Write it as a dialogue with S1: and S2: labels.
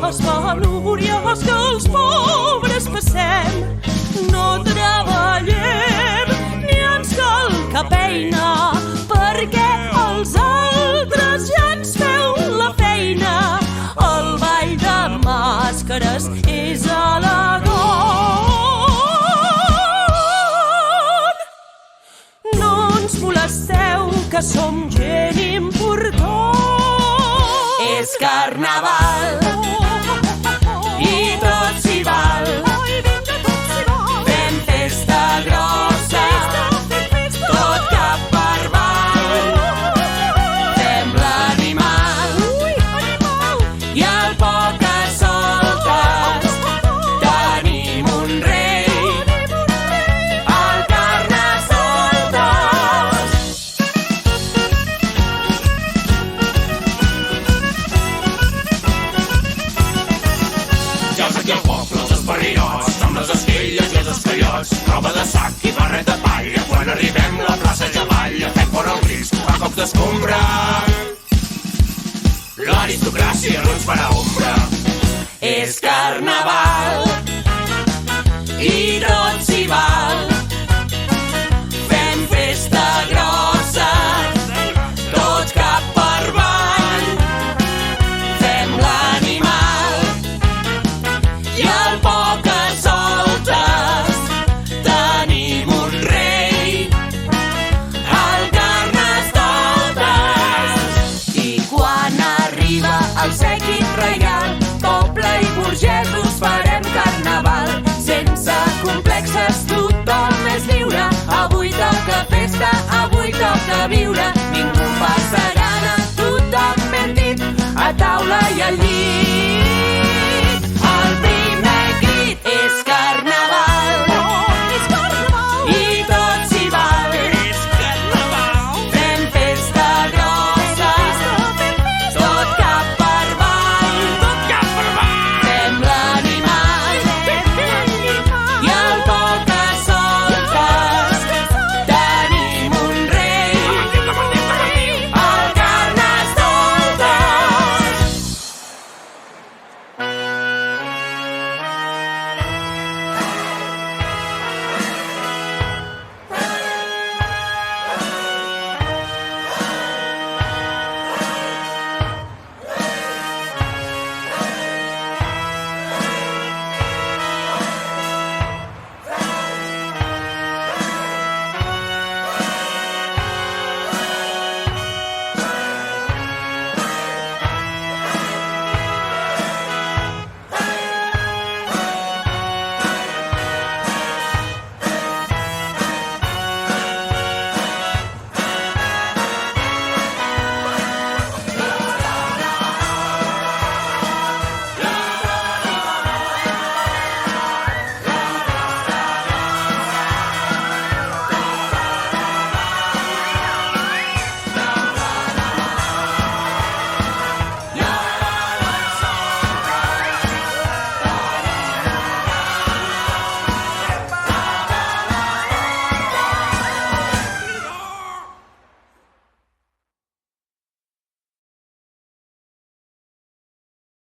S1: les penúries que els pobres passem. No treballem ni ens cal cap eina, perquè els altres ja ens feu la feina. El ball de màscares és elegant. No ens molesteu, que som gent important. És Carnaval i tot s'hi val. Fem festa grossa, tot cap per avall. Fem l'animal i el pocasoltes. Tenim un rei, el Carnestoltes.
S2: Aquí al poble, els esparriots, som les esquelles i els esquellots. Roba de sac i barret de palla. Quan arribem la plaça ja balla. Fem fora el risc, fa cops d'escombra. L'aristocràcia no ens farà ombra.
S1: És Carnaval i tot s'hi val. Fem festa grossa, tots cap per avall. Fem l'animal i el pocasoltes. Tenim un rei, el Carnestoltes. I quan arriba el séquit reial, poble i burgesos farem Carnaval. Sense complexes, tothom és lliure. Avui toca festa, avui toca viure. Ningú passa gana, tothom ben dit, a taula i al llit.